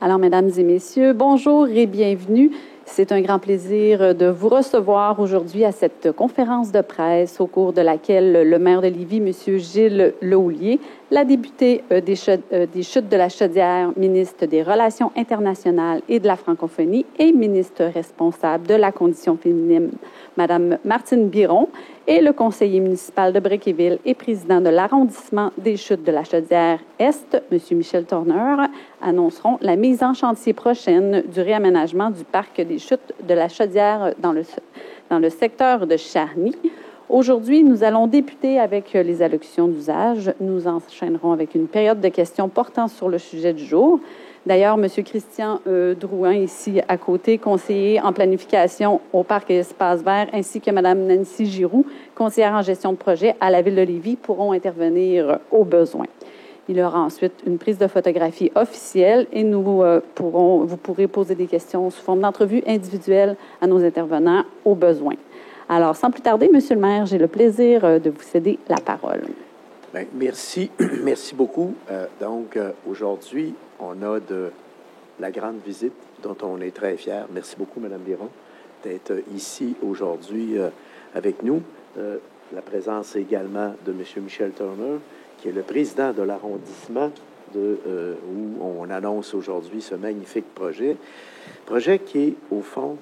Alors, mesdames et messieurs, bonjour et bienvenue. C'est un grand plaisir de vous recevoir aujourd'hui à cette conférence de presse au cours de laquelle le maire de Lévis, M. Gilles Lehoulier, la députée des Chutes de la Chaudière, ministre des Relations internationales et de la francophonie et ministre responsable de la condition féminine, Mme Martine Biron, et le conseiller municipal de Bréquéville et président de l'arrondissement des Chutes de la Chaudière-Est, M. Michel Turner, annonceront la mise en chantier prochaine du réaménagement du parc des Chutes de la Chaudière dans le secteur de Charny. Aujourd'hui, nous allons débuter avec les allocutions d'usage. Nous enchaînerons avec une période de questions portant sur le sujet du jour. D'ailleurs, M. Christian Drouin, ici à côté, conseiller en planification au Parc et Espaces verts, ainsi que Mme Nancy Giroux, conseillère en gestion de projet à la Ville de Lévis, pourront intervenir au besoin. Il y aura ensuite une prise de photographie officielle et vous pourrez poser des questions sous forme d'entrevue individuelle à nos intervenants au besoin. Alors, sans plus tarder, Monsieur le maire, j'ai le plaisir de vous céder la parole. Bien, merci. Merci beaucoup. Aujourd'hui, on a de la grande visite dont on est très fiers. Merci beaucoup, Mme Biron, d'être ici aujourd'hui avec nous. La présence également de M. Michel Turner, qui est le président de l'arrondissement où on annonce aujourd'hui ce magnifique projet. Projet qui est, au fond,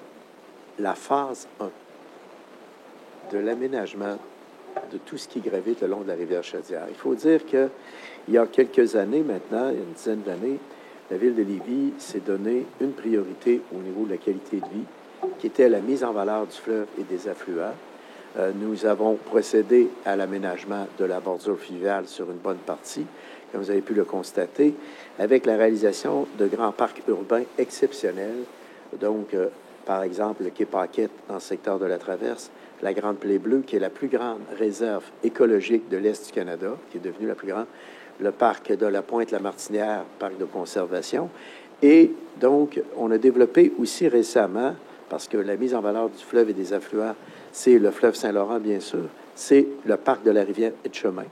la phase 1 de l'aménagement de tout ce qui gravite le long de la rivière Chaudière. Il faut dire qu'il y a quelques années maintenant, il y a une dizaine d'années, la Ville de Lévis s'est donné une priorité au niveau de la qualité de vie, qui était la mise en valeur du fleuve et des affluents. Nous avons procédé à l'aménagement de la bordure fluviale sur une bonne partie, comme vous avez pu le constater, avec la réalisation de grands parcs urbains exceptionnels. Donc, par exemple, le quai Paquette dans le secteur de la Traverse, la Grande Plaie Bleue, qui est la plus grande réserve écologique de l'Est du Canada, qui est devenue la plus grande, le parc de la Pointe-la-Martinière, parc de conservation. Et donc, on a développé aussi récemment, parce que la mise en valeur du fleuve et des affluents, c'est le fleuve Saint-Laurent, bien sûr, c'est le parc de la rivière Etchemin,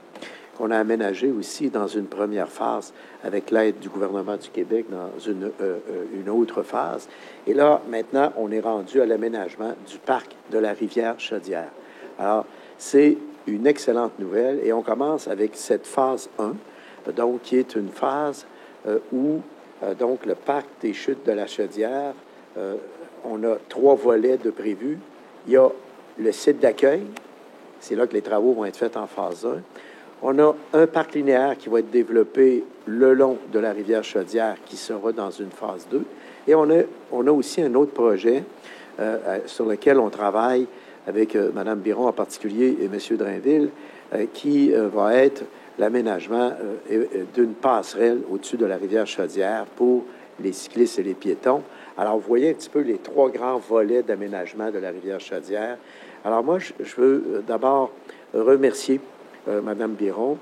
qu'on a aménagé aussi dans une première phase avec l'aide du gouvernement du Québec dans une autre phase. Et là, maintenant, on est rendu à l'aménagement du parc de la rivière Chaudière. Alors, c'est une excellente nouvelle et on commence avec cette phase 1, donc qui est une phase où donc le parc des Chutes de la Chaudière, on a 3 volets de prévus. Il y a le site d'accueil, c'est là que les travaux vont être faits en phase 1. On a un parc linéaire qui va être développé le long de la rivière Chaudière qui sera dans une phase 2. Et on a aussi un autre projet sur lequel on travaille avec Mme Biron en particulier et M. Drainville, qui va être l'aménagement d'une passerelle au-dessus de la rivière Chaudière pour les cyclistes et les piétons. Alors, vous voyez un petit peu les 3 grands volets d'aménagement de la rivière Chaudière. Alors, moi, je veux d'abord remercier Mme Biron,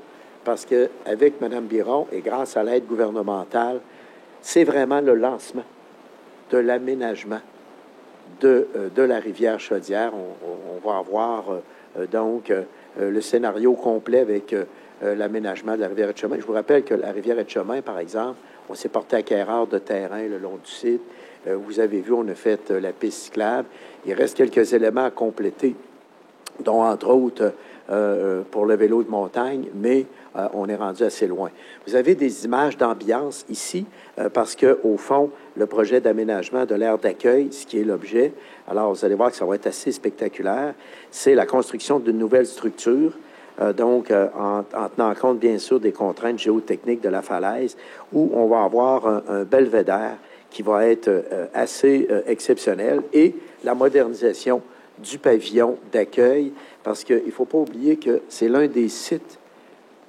parce qu'avec Mme Biron et grâce à l'aide gouvernementale, c'est vraiment le lancement de l'aménagement de la rivière Chaudière. On va avoir le scénario complet avec l'aménagement de la rivière Etchemin. Je vous rappelle que la rivière Etchemin, par exemple, on s'est porté acquéreur de terrain le long du site. Vous avez vu, on a fait la piste cyclable. Il reste quelques éléments à compléter, dont, entre autres, pour le vélo de montagne, mais on est rendu assez loin. Vous avez des images d'ambiance ici, parce qu'au fond, le projet d'aménagement de l'aire d'accueil, ce qui est l'objet, alors vous allez voir que ça va être assez spectaculaire, c'est la construction d'une nouvelle structure, en tenant compte, bien sûr, des contraintes géotechniques de la falaise, où on va avoir un belvédère qui va être assez exceptionnel, et la modernisation du pavillon d'accueil, parce qu'il ne faut pas oublier que c'est l'un des sites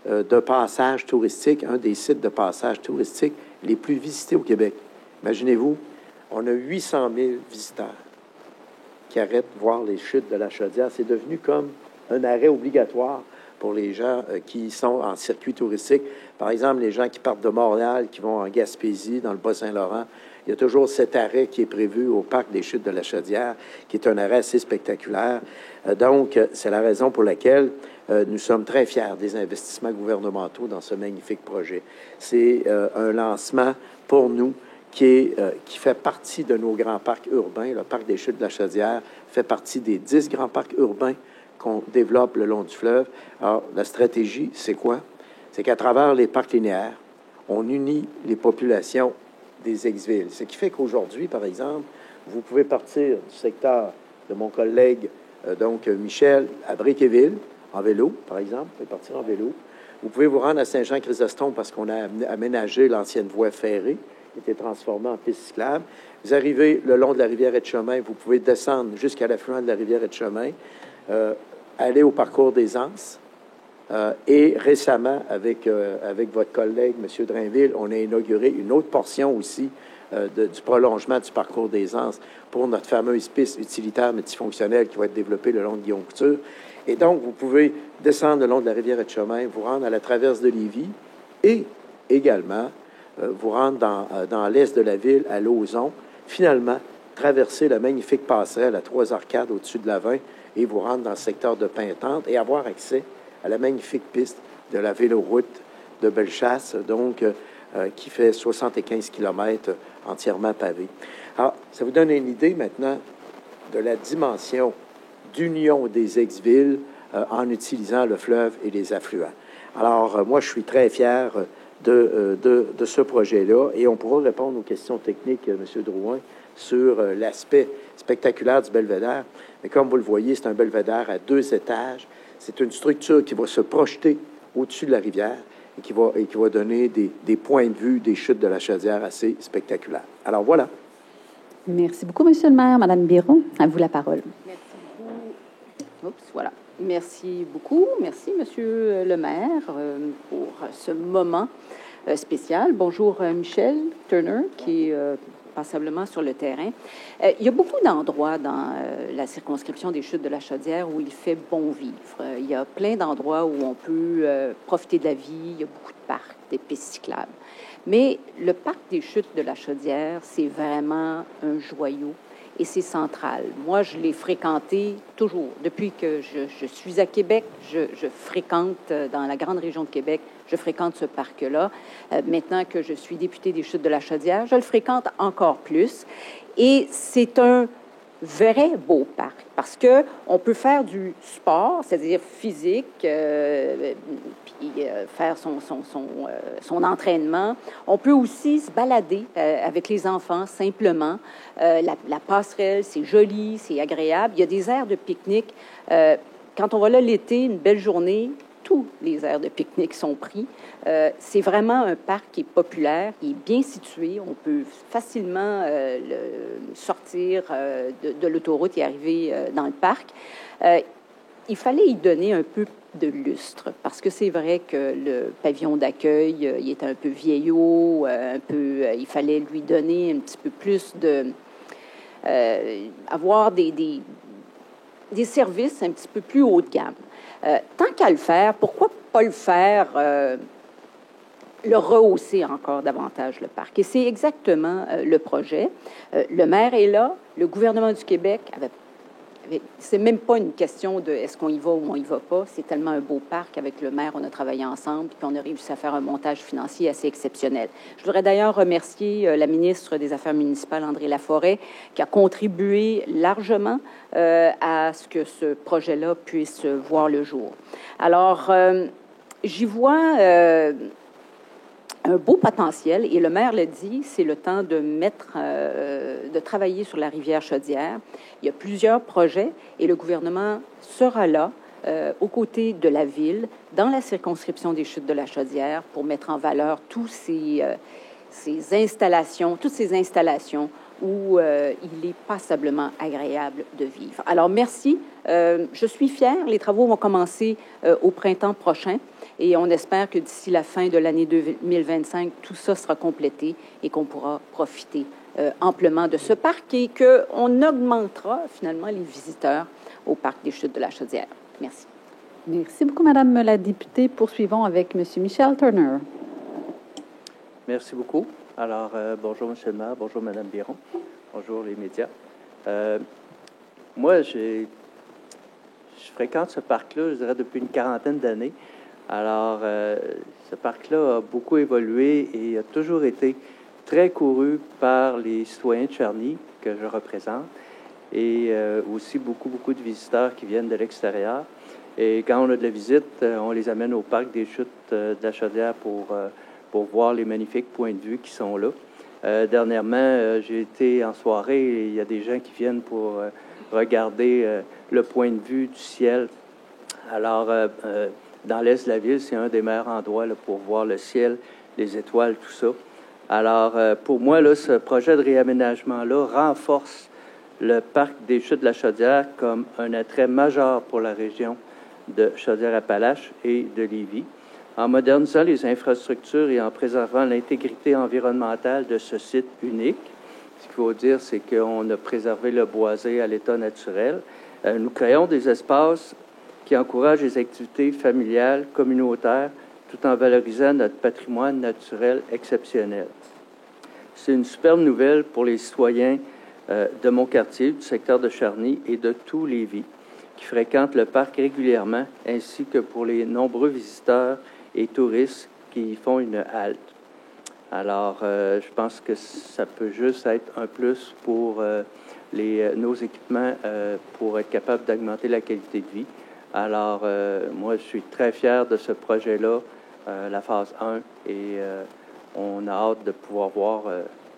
de passage touristique, un des sites de passage touristique les plus visités au Québec. Imaginez-vous, on a 800 000 visiteurs qui arrêtent de voir les chutes de la Chaudière. C'est devenu comme un arrêt obligatoire pour les gens qui sont en circuit touristique. Par exemple, les gens qui partent de Montréal, qui vont en Gaspésie, dans le Bas-Saint-Laurent, il y a toujours cet arrêt qui est prévu au parc des Chutes de la Chaudière, qui est un arrêt assez spectaculaire. Donc, c'est la raison pour laquelle nous sommes très fiers des investissements gouvernementaux dans ce magnifique projet. C'est un lancement pour nous qui fait partie de nos grands parcs urbains. Le parc des Chutes de la Chaudière fait partie des 10 grands parcs urbains qu'on développe le long du fleuve. Alors, la stratégie, c'est quoi? C'est qu'à travers les parcs linéaires, on unit les populations des ex-villes. Ce qui fait qu'aujourd'hui, par exemple, vous pouvez partir du secteur de mon collègue, Michel, à Bréquéville, en vélo, par exemple. Vous pouvez partir en vélo. Vous pouvez vous rendre à Saint-Jean-Chrysostome parce qu'on a aménagé l'ancienne voie ferrée, qui était transformée en piste cyclable. Vous arrivez le long de la rivière Etchemin, vous pouvez descendre jusqu'à l'affluent de la rivière Etchemin, aller au parcours des Anses. Et récemment, avec votre collègue, M. Drainville, on a inauguré une autre portion aussi du prolongement du parcours des Anses pour notre fameuse piste utilitaire multifonctionnelle qui va être développée le long de Guillaume Couture. Et donc, vous pouvez descendre le long de la rivière Etchemin, vous rendre à la traverse de Lévis et également vous rendre dans l'est de la ville, à Lauson, finalement, traverser la magnifique passerelle à 3 arcades au-dessus de la 20 et vous rendre dans le secteur de Pintante et avoir accès à la magnifique piste de la véloroute de Bellechasse, donc qui fait 75 km entièrement pavée. Alors, ça vous donne une idée maintenant de la dimension d'union des ex-villes en utilisant le fleuve et les affluents. Alors, moi, je suis très fier de ce projet-là et on pourra répondre aux questions techniques, M. Drouin, sur l'aspect spectaculaire du belvédère. Mais comme vous le voyez, c'est un belvédère à 2 étages. C'est une structure qui va se projeter au-dessus de la rivière et qui va donner des points de vue des chutes de la Chaudière assez spectaculaires. Alors, voilà. Merci beaucoup, Monsieur le maire. Madame Biron, à vous la parole. Merci beaucoup. Oups, voilà. Merci beaucoup. Merci, Monsieur le maire, pour ce moment spécial. Bonjour, Michel Turner, qui est passablement sur le terrain. Il y a beaucoup d'endroits dans la circonscription des Chutes de la Chaudière où il fait bon vivre. Il y a plein d'endroits où on peut profiter de la vie. Il y a beaucoup de parcs, des pistes cyclables. Mais le parc des Chutes de la Chaudière, c'est vraiment un joyau et c'est central. Moi, je l'ai fréquenté toujours. Depuis que je suis à Québec, je fréquente dans la grande région de Québec, je fréquente ce parc-là. Maintenant que je suis députée des Chutes de la Chaudière, je le fréquente encore plus. Et c'est un vrai beau parc parce que on peut faire du sport, c'est-à-dire physique, puis faire son entraînement. On peut aussi se balader avec les enfants simplement. La passerelle, c'est joli, c'est agréable. Il y a des aires de pique-nique. Quand on va là l'été, une belle journée, tous les aires de pique-nique sont pris. C'est vraiment un parc qui est populaire, qui est bien situé. On peut facilement sortir de l'autoroute et arriver dans le parc. Il fallait y donner un peu de lustre, parce que c'est vrai que le pavillon d'accueil, il était un peu vieillot, il fallait lui donner un petit peu plus de... avoir des services un petit peu plus haut de gamme. Tant qu'à le faire, pourquoi pas le faire, le rehausser encore davantage, le parc? Et c'est exactement le projet. Le maire est là, le gouvernement du Québec c'est même pas une question de est-ce qu'on y va ou on y va pas. C'est tellement un beau parc. Avec le maire, on a travaillé ensemble puis on a réussi à faire un montage financier assez exceptionnel. Je voudrais d'ailleurs remercier la ministre des Affaires municipales, André Laforêt, qui a contribué largement à ce que ce projet-là puisse voir le jour. Alors, j'y vois un beau potentiel, et le maire l'a dit, c'est le temps de de travailler sur la rivière Chaudière. Il y a plusieurs projets et le gouvernement sera là, aux côtés de la ville, dans la circonscription des Chutes de la Chaudière, pour mettre en valeur toutes ces installations où il est passablement agréable de vivre. Alors, merci. Je suis fière. Les travaux vont commencer au printemps prochain. Et on espère que d'ici la fin de l'année 2025, tout ça sera complété et qu'on pourra profiter amplement de ce parc et qu'on augmentera finalement les visiteurs au parc des Chutes de la Chaudière. Merci. Merci beaucoup, Madame la députée. Poursuivons avec Monsieur Michel Turner. Merci beaucoup. Alors, bonjour, M. le maire. Bonjour, Mme Biron. Bonjour, les médias. Moi, je fréquente ce parc-là, je dirais, depuis une quarantaine d'années. Alors, ce parc-là a beaucoup évolué et a toujours été très couru par les citoyens de Charny que je représente et aussi beaucoup de visiteurs qui viennent de l'extérieur. Et quand on a de la visite, on les amène au parc des Chutes de la Chaudière pour voir les magnifiques points de vue qui sont là. Dernièrement, j'ai été en soirée et il y a des gens qui viennent pour regarder le point de vue du ciel. Alors, dans l'est de la ville, c'est un des meilleurs endroits là, pour voir le ciel, les étoiles, tout ça. Alors, pour moi, là, ce projet de réaménagement-là renforce le parc des Chutes de la Chaudière comme un attrait majeur pour la région de Chaudière-Appalaches et de Lévis, en modernisant les infrastructures et en préservant l'intégrité environnementale de ce site unique. Ce qu'il faut dire, c'est qu'on a préservé le boisé à l'état naturel. Nous créons des espaces qui encouragent les activités familiales, communautaires, tout en valorisant notre patrimoine naturel exceptionnel. C'est une superbe nouvelle pour les citoyens de mon quartier, du secteur de Charny et de tout Lévis, qui fréquentent le parc régulièrement, ainsi que pour les nombreux visiteurs et touristes qui y font une halte. Alors, je pense que ça peut juste être un plus pour nos équipements pour être capable d'augmenter la qualité de vie. Alors, moi, je suis très fier de ce projet-là, la phase 1, et on a hâte de pouvoir voir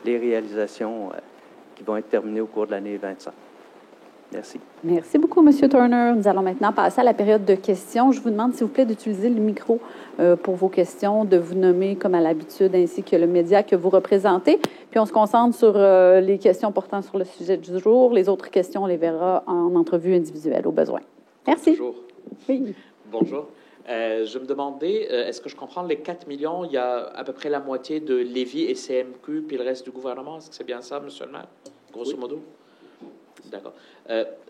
les réalisations qui vont être terminées au cours de l'année 25. Merci. Merci beaucoup, M. Turner. Nous allons maintenant passer à la période de questions. Je vous demande, s'il vous plaît, d'utiliser le micro pour vos questions, de vous nommer comme à l'habitude, ainsi que le média que vous représentez. Puis on se concentre sur les questions portant sur le sujet du jour. Les autres questions, on les verra en entrevue individuelle au besoin. Merci. Bonjour. Oui. Bonjour. Je me demandais, est-ce que je comprends les 4 millions, il y a à peu près la moitié de Lévis et CMQ, puis le reste du gouvernement? Est-ce que c'est bien ça, monsieur le maire, grosso modo? D'accord.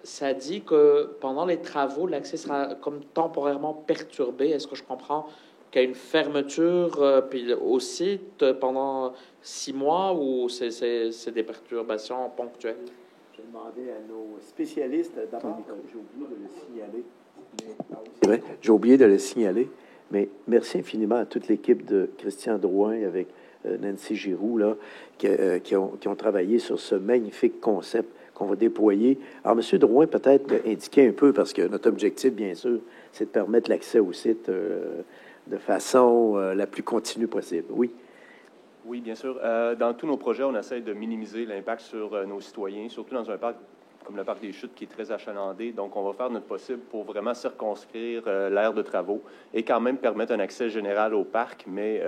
Ça dit que pendant les travaux, l'accès sera comme temporairement perturbé. Est-ce que je comprends qu'il y a une fermeture puis au site pendant 6 mois ou c'est des perturbations ponctuelles? Je vais demander à nos spécialistes. D'abord, j'ai oublié de le signaler. C'est vrai, j'ai oublié de le signaler, mais merci infiniment à toute l'équipe de Christian Drouin avec Nancy Giroux là, qui ont travaillé sur ce magnifique concept qu'on va déployer. Alors, M. Drouin, peut-être indiquer un peu, parce que notre objectif, bien sûr, c'est de permettre l'accès au site de façon la plus continue possible. Oui. Oui, bien sûr. Dans tous nos projets, on essaie de minimiser l'impact sur nos citoyens, surtout dans un parc comme le parc des Chutes qui est très achalandé. Donc, on va faire notre possible pour vraiment circonscrire l'aire de travaux et quand même permettre un accès général au parc, mais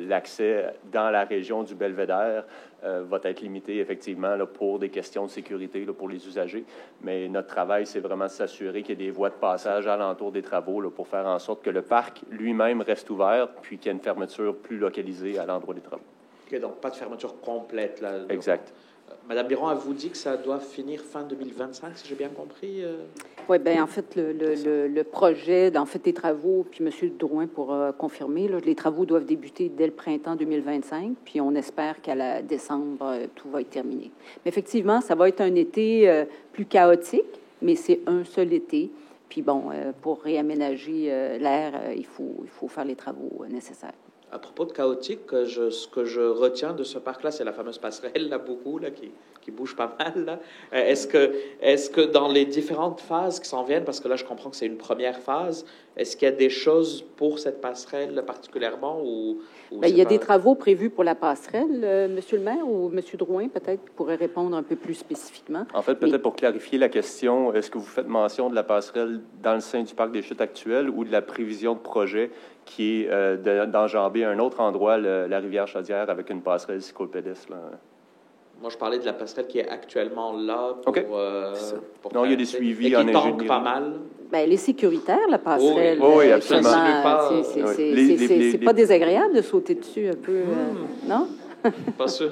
l'accès dans la région du Belvédère va être limité, effectivement, là, pour des questions de sécurité là, pour les usagers. Mais notre travail, c'est vraiment de s'assurer qu'il y ait des voies de passage alentour des travaux là, pour faire en sorte que le parc lui-même reste ouvert, puis qu'il y ait une fermeture plus localisée à l'endroit des travaux. OK, donc pas de fermeture complète, là. Exact. Madame Biron, elle vous dit que ça doit finir fin 2025, si j'ai bien compris? Oui, bien, en fait, le projet, en fait, les travaux, puis M. Drouin pour confirmer, là, les travaux doivent débuter dès le printemps 2025, puis on espère qu'à la décembre, tout va être terminé. Mais effectivement, ça va être un été plus chaotique, mais c'est un seul été. Puis bon, pour réaménager l'air, il faut faire les travaux nécessaires. À propos de chaotique, ce que je retiens de ce parc-là, c'est la fameuse passerelle, là, beaucoup, là, qui bouge pas mal, là. Est-ce que dans les différentes phases qui s'en viennent, parce que là, je comprends que c'est une première phase, est-ce qu'il y a des choses pour cette passerelle particulièrement ou bien, il y a des travaux prévus pour la passerelle, Monsieur le maire, ou Monsieur Drouin, peut-être, pourrait répondre un peu plus spécifiquement. En fait, peut-être pour clarifier la question, est-ce que vous faites mention de la passerelle dans le sein du parc des Chutes actuel ou de la prévision de projet qui est d'enjamber un autre endroit, la rivière Chaudière, avec une passerelle cyclopédestre, là? Moi, je parlais de la passerelle qui est actuellement là pour, OK. pour non, il y a des suivis et en qui tanque ingénierie. pas mal. Bien, elle est sécuritaire, la passerelle. Oui, absolument. C'est pas désagréable de sauter dessus un peu, non? Pas sûr.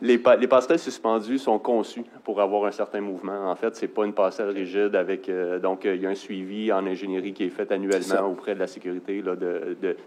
Les passerelles suspendues sont conçues pour avoir un certain mouvement. En fait, c'est pas une passerelle rigide avec... donc, il y a un suivi en ingénierie qui est fait annuellement auprès de la sécurité, là,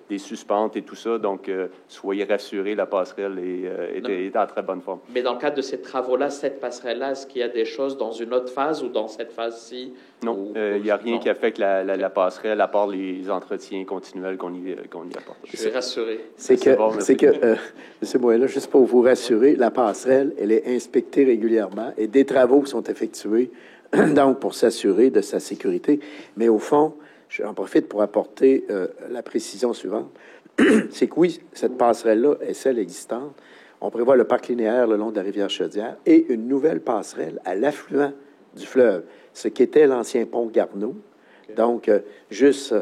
des suspentes et tout ça. Donc, soyez rassurés, la passerelle est en très bonne forme. Mais dans le cadre de ces travaux-là, cette passerelle-là, est-ce qu'il y a des choses dans une autre phase ou dans cette phase-ci? Non, il n'y a rien qui affecte la passerelle, à part les entretiens continuels qu'on y apporte. Je suis rassuré. M. Moëlla, juste juste pour vous rassurer, la passerelle, elle est inspectée régulièrement et des travaux sont effectués, donc pour s'assurer de sa sécurité. Mais au fond, j'en profite pour apporter la précision suivante. C'est que oui, cette passerelle-là est celle existante. On prévoit le parc linéaire le long de la rivière Chaudière et une nouvelle passerelle à l'affluent du fleuve, ce qui était l'ancien pont Garneau. Okay. Donc, juste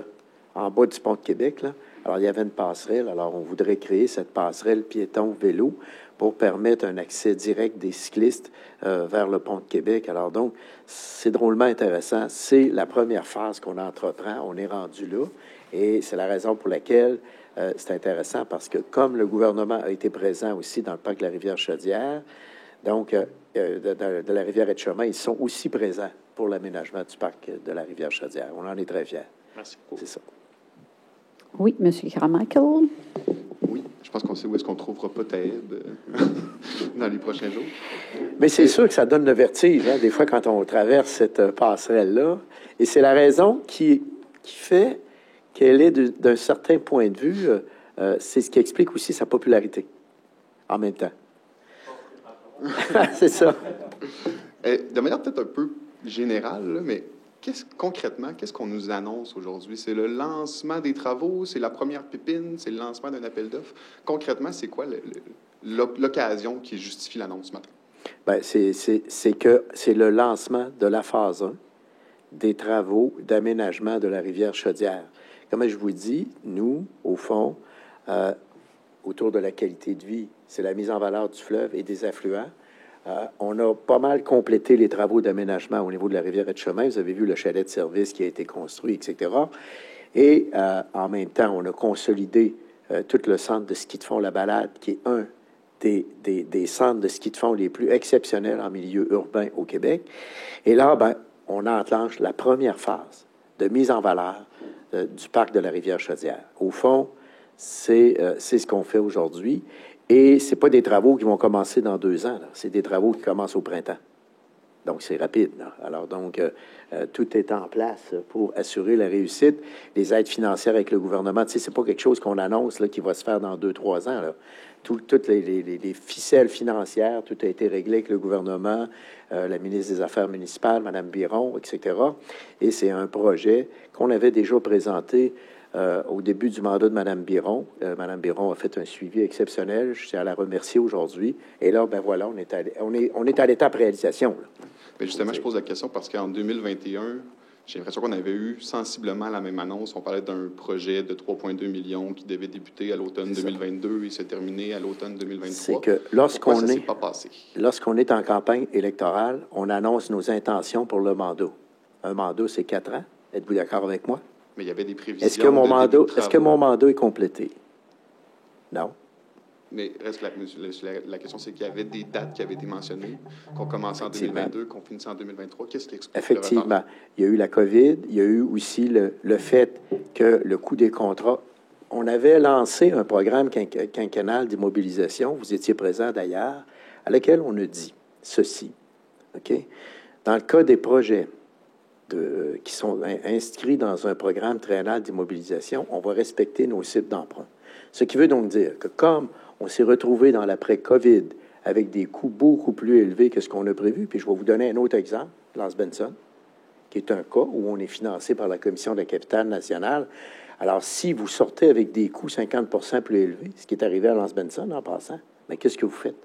en bas du pont de Québec, là. Alors, il y avait une passerelle. Alors, on voudrait créer cette passerelle piéton-vélo pour permettre un accès direct des cyclistes vers le pont de Québec. Alors, donc, c'est drôlement intéressant. C'est la première phase qu'on entreprend. On est rendu là. Et c'est la raison pour laquelle c'est intéressant, parce que comme le gouvernement a été présent aussi dans le parc de la rivière Chaudière, donc de la rivière Etchemin, ils sont aussi présents pour l'aménagement du parc de la rivière Chaudière. On en est très fiers. Merci beaucoup. C'est ça. Oui, M. Carmichael. Oui, je pense qu'on sait où est-ce qu'on trouvera pas Taïeb dans les prochains jours. Mais c'est sûr que ça donne le vertige, hein, des fois, quand on traverse cette passerelle-là. Et c'est la raison qui fait qu'elle est, d'un certain point de vue, c'est ce qui explique aussi sa popularité, en même temps. C'est ça. De manière peut-être un peu générale, là, mais concrètement, qu'est-ce qu'on nous annonce aujourd'hui? C'est le lancement des travaux, c'est la première pépine, c'est le lancement d'un appel d'offres. Concrètement, c'est quoi l'occasion qui justifie l'annonce ce matin? Bien, c'est que c'est le lancement de la phase 1 des travaux d'aménagement de la rivière Chaudière. Comme je vous dis, nous, au fond, autour de la qualité de vie, c'est la mise en valeur du fleuve et des affluents. On a pas mal complété les travaux d'aménagement au niveau de la rivière Etchemin. Vous avez vu le chalet de service qui a été construit, etc. Et en même temps, on a consolidé tout le centre de ski de fond La Balade, qui est un des centres de ski de fond les plus exceptionnels en milieu urbain au Québec. Et là, ben, on enclenche la première phase de mise en valeur du parc de la rivière Chaudière. Au fond, c'est ce qu'on fait aujourd'hui. Et ce n'est pas des travaux qui vont commencer dans 2 ans. C'est des travaux qui commencent au printemps. Donc, c'est rapide, là. Alors, donc, tout est en place pour assurer la réussite. Les aides financières avec le gouvernement, tu sais, c'est pas quelque chose qu'on annonce là, qui va se faire dans 2-3 ans, là. Toutes les ficelles financières, tout a été réglé avec le gouvernement, la ministre des Affaires municipales, Mme Biron, etc. Et c'est un projet qu'on avait déjà présenté au début du mandat de Mme Biron. Mme Biron a fait un suivi exceptionnel. Je tiens à la remercier aujourd'hui. Et là, ben voilà, on est à l'étape réalisation, là. Bien, justement, je pose la question parce qu'en 2021, j'ai l'impression qu'on avait eu sensiblement la même annonce. On parlait d'un projet de 3,2 millions qui devait débuter à l'automne 2022 et se terminer à l'automne 2023. C'est que lorsqu'on est en campagne électorale, on annonce nos intentions pour le mandat. Un mandat, c'est 4 ans. Êtes-vous d'accord avec moi? Mais il y avait des prévisions. Est-ce que mon mandat est complété? Non. Mais reste la question, c'est qu'il y avait des dates qui avaient été mentionnées, qu'on commençait en 2022, qu'on finissait en 2023. Qu'est-ce qui explique le retard? Effectivement. Il y a eu la COVID. Il y a eu aussi le fait que le coût des contrats. On avait lancé un programme quinquennal d'immobilisation. Vous étiez présent d'ailleurs, à laquelle on a dit ceci. OK? Dans le cas des projets qui sont inscrits dans un programme triennal d'immobilisation, on va respecter nos cibles d'emprunt. Ce qui veut donc dire que comme on s'est retrouvé dans l'après-COVID avec des coûts beaucoup plus élevés que ce qu'on a prévu, puis je vais vous donner un autre exemple, Lance Benson, qui est un cas où on est financé par la Commission de la capitale nationale. Alors, si vous sortez avec des coûts 50% plus élevés, ce qui est arrivé à Lance Benson en passant, mais qu'est-ce que vous faites?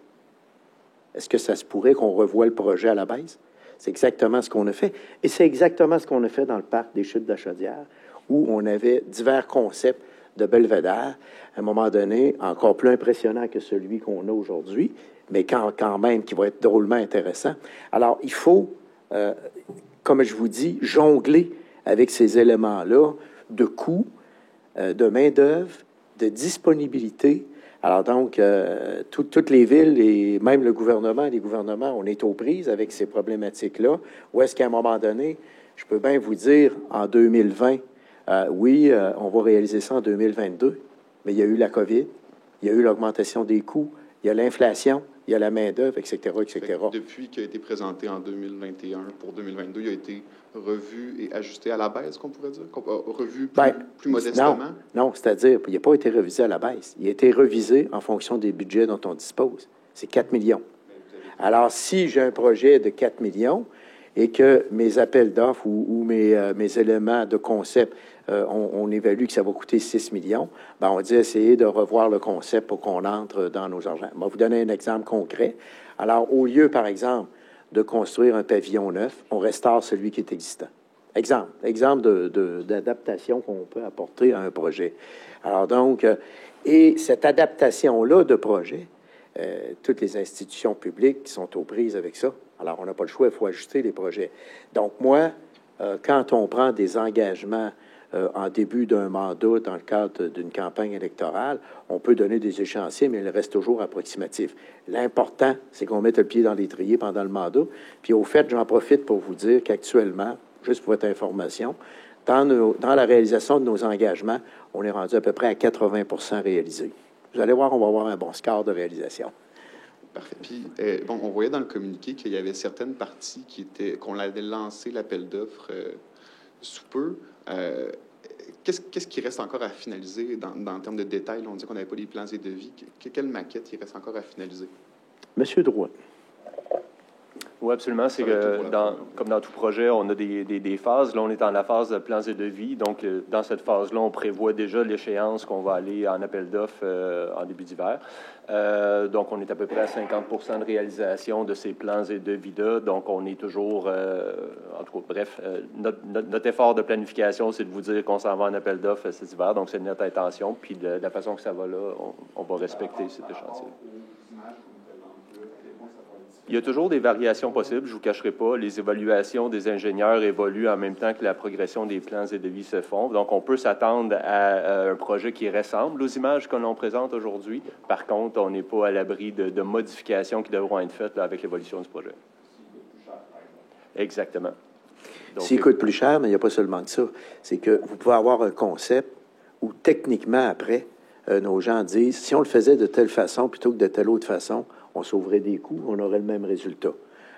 Est-ce que ça se pourrait qu'on revoie le projet à la baisse? C'est exactement ce qu'on a fait. Et c'est exactement ce qu'on a fait dans le parc des Chutes de la Chaudière, où on avait divers concepts de belvédère, à un moment donné, encore plus impressionnant que celui qu'on a aujourd'hui, mais quand même qui va être drôlement intéressant. Alors, il faut, comme je vous dis, jongler avec ces éléments-là de coût, de main-d'œuvre, de disponibilité. Alors donc, toutes les villes et même les gouvernements, on est aux prises avec ces problématiques-là. Ou est-ce qu'à un moment donné, je peux bien vous dire, en 2020, oui, on va réaliser ça en 2022, mais il y a eu la COVID, il y a eu l'augmentation des coûts, Il y a l'inflation, il y a la main-d'œuvre, etc., etc. Depuis qu'il a été présenté en 2021 pour 2022, il a été revu et ajusté à la baisse, qu'on pourrait dire? Revu plus modestement? Non, c'est-à-dire, il n'a pas été révisé à la baisse. Il a été révisé en fonction des budgets dont on dispose. C'est 4 millions. Alors, si j'ai un projet de 4 millions et que mes appels d'offres ou mes éléments de concept, on évalue que ça va coûter 6 millions, bien, on dit essayer de revoir le concept pour qu'on entre dans nos argents. Je vais vous donner un exemple concret. Alors, au lieu, par exemple, de construire un pavillon neuf, on restaure celui qui est existant. Exemple d'adaptation qu'on peut apporter à un projet. Alors donc, et cette adaptation-là de projet, toutes les institutions publiques sont aux prises avec ça. Alors, on n'a pas le choix, il faut ajuster les projets. Donc, moi, quand on prend des engagements en début d'un mandat dans le cadre d'une campagne électorale, on peut donner des échéanciers, mais il reste toujours approximatif. L'important, c'est qu'on mette le pied dans l'étrier pendant le mandat. Puis, au fait, j'en profite pour vous dire qu'actuellement, juste pour votre information, dans la réalisation de nos engagements, on est rendu à peu près à 80% réalisé. Vous allez voir, on va avoir un bon score de réalisation. Parfait. Puis, bon, on voyait dans le communiqué qu'il y avait certaines parties qu'on avait lancé l'appel d'offres sous peu. Qu'est-ce qui reste encore à finaliser en termes de détails? On dit qu'on n'avait pas les plans et devis. Quelle maquette il reste encore à finaliser? Monsieur Drouin. Oui, absolument. C'est que, comme dans tout projet, on a des phases. Là, on est dans la phase de plans et devis. Donc, dans cette phase-là, on prévoit déjà l'échéance qu'on va aller en appel d'offres en début d'hiver. Donc, on est à peu près à 50% de réalisation de ces plans et devis-là. Donc, on est toujours, en tout cas, bref, notre effort de planification, c'est de vous dire qu'on s'en va en appel d'offres cet hiver. Donc, c'est notre intention. Puis, de la façon que ça va là, on va respecter cet échéancier. Il y a toujours des variations possibles, je ne vous cacherai pas. Les évaluations des ingénieurs évoluent en même temps que la progression des plans et devis se font. Donc, on peut s'attendre à un projet qui ressemble aux images que l'on présente aujourd'hui. Par contre, on n'est pas à l'abri de modifications qui devront être faites là, avec l'évolution du projet. Exactement. S'il coûte plus cher, mais il n'y a pas seulement de ça. C'est que vous pouvez avoir un concept où, techniquement, après, nos gens disent, si on le faisait de telle façon plutôt que de telle autre façon, on sauverait des coûts, on aurait le même résultat.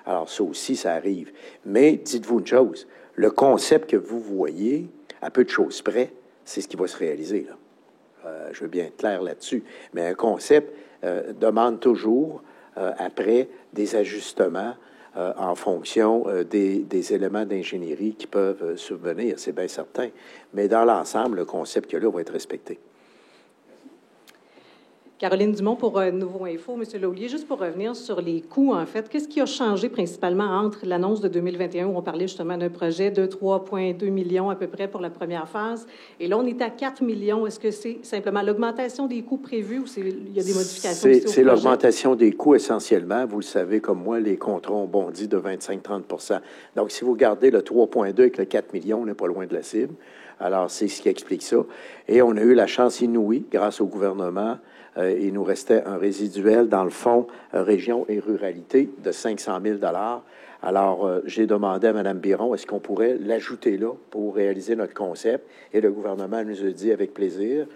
Alors, ça aussi, ça arrive. Mais dites-vous une chose, le concept que vous voyez, à peu de choses près, c'est ce qui va se réaliser, là. Je veux bien être clair là-dessus. Mais un concept demande toujours, après, des ajustements en fonction des éléments d'ingénierie qui peuvent survenir, c'est bien certain. Mais dans l'ensemble, le concept qu'il y a là va être respecté. Caroline Dumont pour Nouveau Info. Monsieur Laulier, juste pour revenir sur les coûts, en fait, qu'est-ce qui a changé principalement entre l'annonce de 2021, où on parlait justement d'un projet de 3,2 millions à peu près pour la première phase, et là, on est à 4 millions. Est-ce que c'est simplement l'augmentation des coûts prévus ou il y a des modifications? C'est l'augmentation des coûts essentiellement. Vous le savez, comme moi, les contrats ont bondi de 25-30 %. Donc, si vous regardez le 3,2 avec le 4 millions, on n'est pas loin de la cible. Alors, c'est ce qui explique ça. Et on a eu la chance inouïe, grâce au gouvernement, il nous restait un résiduel dans le fonds région et ruralité de 500 000 $. Alors, j'ai demandé à Mme Biron, est-ce qu'on pourrait l'ajouter là pour réaliser notre concept? Et le gouvernement nous a dit avec plaisir.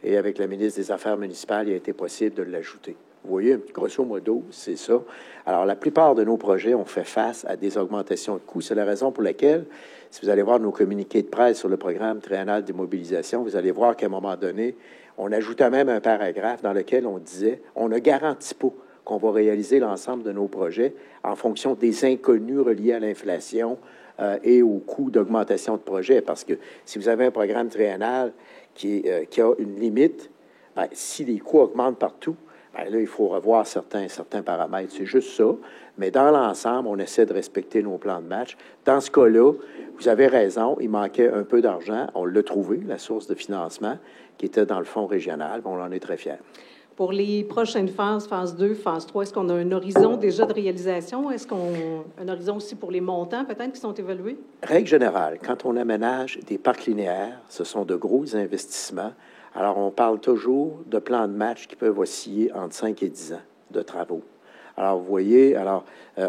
Et avec la ministre des Affaires municipales, il a été possible de l'ajouter. Vous voyez, grosso modo, c'est ça. Alors, la plupart de nos projets ont fait face à des augmentations de coûts. C'est la raison pour laquelle, si vous allez voir nos communiqués de presse sur le programme triennal d'immobilisation, vous allez voir qu'à un moment donné, on ajoutait même un paragraphe dans lequel on disait « On ne garantit pas qu'on va réaliser l'ensemble de nos projets en fonction des inconnus reliés à l'inflation et au coût d'augmentation de projet. » Parce que si vous avez un programme triennal qui a une limite, bien, si les coûts augmentent partout, bien là, il faut revoir certains paramètres. C'est juste ça. Mais dans l'ensemble, on essaie de respecter nos plans de match. Dans ce cas-là, vous avez raison, il manquait un peu d'argent. On l'a trouvé, la source de financement, qui était dans le fonds régional. On en est très fiers. Pour les prochaines phases, phase 2, phase 3, est-ce qu'on a un horizon déjà de réalisation? Est-ce qu'on a un horizon aussi pour les montants, peut-être, qui sont évalués? Règle générale, quand on aménage des parcs linéaires, ce sont de gros investissements. Alors, on parle toujours de plans de match qui peuvent osciller entre 5 et 10 ans de travaux. Alors, vous voyez,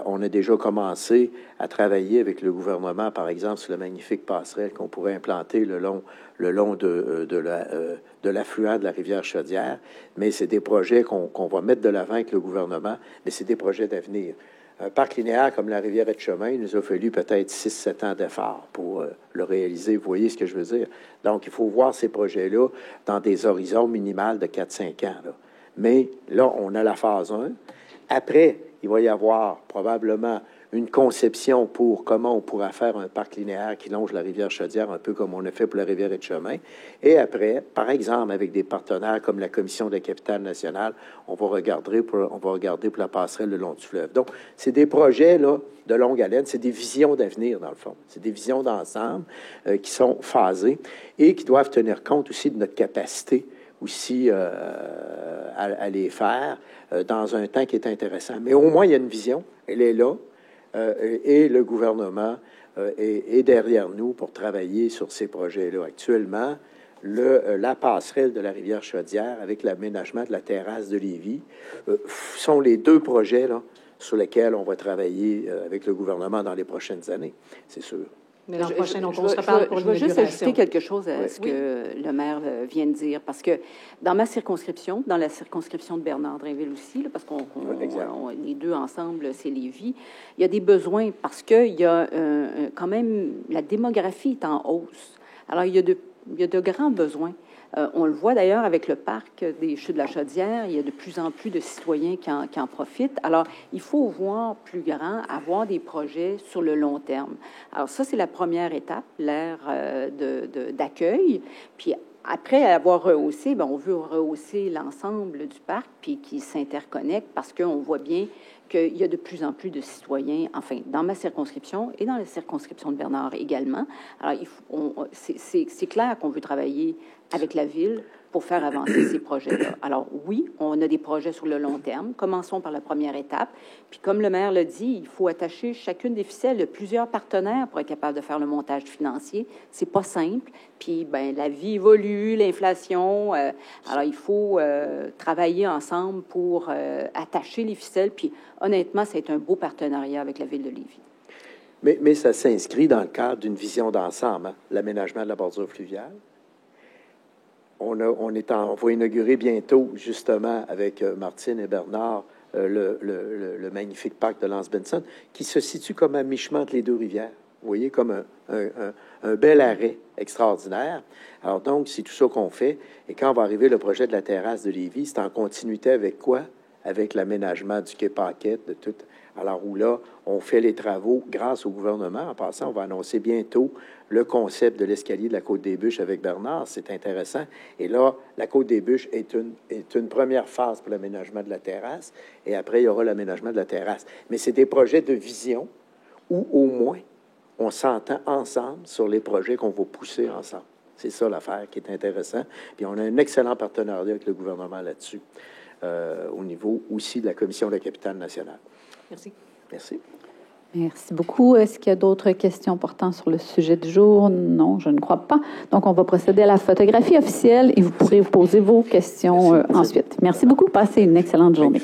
on a déjà commencé à travailler avec le gouvernement, par exemple, sur la magnifique passerelle qu'on pourrait implanter le long de l'affluent de la rivière Chaudière. Mais c'est des projets qu'on va mettre de l'avant avec le gouvernement, mais c'est des projets d'avenir. Un parc linéaire comme la rivière Etchemin, il nous a fallu peut-être 6-7 ans d'efforts pour le réaliser. Vous voyez ce que je veux dire? Donc, il faut voir ces projets-là dans des horizons minimales de 4-5 ans. Là. Mais là, on a la phase 1. Après, il va y avoir probablement une conception pour comment on pourra faire un parc linéaire qui longe la rivière Chaudière, un peu comme on a fait pour la rivière Etchemin. Et après, par exemple, avec des partenaires comme la Commission de la capitale nationale, on va regarder pour la passerelle le long du fleuve. Donc, c'est des projets là, de longue haleine, c'est des visions d'avenir, dans le fond. C'est des visions d'ensemble qui sont phasées et qui doivent tenir compte aussi de notre capacité aussi à les faire dans un temps qui est intéressant. Mais au moins, il y a une vision, elle est là, et le gouvernement est derrière nous pour travailler sur ces projets-là. Actuellement, la passerelle de la rivière Chaudière avec l'aménagement de la terrasse de Lévis sont les deux projets là, sur lesquels on va travailler avec le gouvernement dans les prochaines années, c'est sûr. Mais l'an prochain, on se reparle pour l'inauguration. Je veux juste ajouter quelque chose à ce que le maire vient de dire, parce que dans ma circonscription, dans la circonscription de Bernard-Drinville aussi, là, parce qu'on les deux ensemble, c'est Lévis, il y a des besoins parce qu'il y a quand même, la démographie est en hausse. Alors, il y a de grands besoins. On le voit d'ailleurs avec le parc des Chutes de la Chaudière, il y a de plus en plus de citoyens qui en profitent. Alors, il faut voir plus grand, avoir des projets sur le long terme. Alors ça, c'est la première étape, l'ère d'accueil. Puis après avoir rehaussé, on veut rehausser l'ensemble du parc, puis qui s'interconnecte parce qu'on voit bien qu'il y a de plus en plus de citoyens, enfin, dans ma circonscription et dans la circonscription de Bernard également. Alors, c'est clair qu'on veut travailler avec la Ville pour faire avancer ces projets-là. Alors, oui, on a des projets sur le long terme. Commençons par la première étape. Puis, comme le maire l'a dit, il faut attacher chacune des ficelles de plusieurs partenaires pour être capable de faire le montage financier. C'est pas simple. Puis, la vie évolue, l'inflation. Alors, il faut travailler ensemble pour attacher les ficelles. Puis, honnêtement, c'est un beau partenariat avec la Ville de Lévis. Mais ça s'inscrit dans le cadre d'une vision d'ensemble, hein? L'aménagement de la bordure fluviale. On va inaugurer bientôt, justement, avec Martine et Bernard, le magnifique parc de Lance Benson, qui se situe comme à mi-chemin entre les deux rivières. Vous voyez, comme un bel arrêt extraordinaire. Alors donc, c'est tout ça qu'on fait. Et quand va arriver le projet de la terrasse de Lévis, c'est en continuité avec quoi? Avec l'aménagement du quai Paquette, de tout. Alors où là, on fait les travaux grâce au gouvernement. En passant, on va annoncer bientôt le concept de l'escalier de la Côte-des-Bûches avec Bernard. C'est intéressant. Et là, la Côte-des-Bûches est une première phase pour l'aménagement de la terrasse. Et après, il y aura l'aménagement de la terrasse. Mais c'est des projets de vision où, au moins, on s'entend ensemble sur les projets qu'on va pousser ensemble. C'est ça l'affaire qui est intéressant. Puis on a un excellent partenariat avec le gouvernement là-dessus, au niveau aussi de la Commission de la capitale nationale. Merci. Merci. Merci beaucoup. Est-ce qu'il y a d'autres questions portant sur le sujet du jour? Non, je ne crois pas. Donc, on va procéder à la photographie officielle et vous pourrez poser vos questions ensuite. Merci beaucoup. Passez une excellente journée.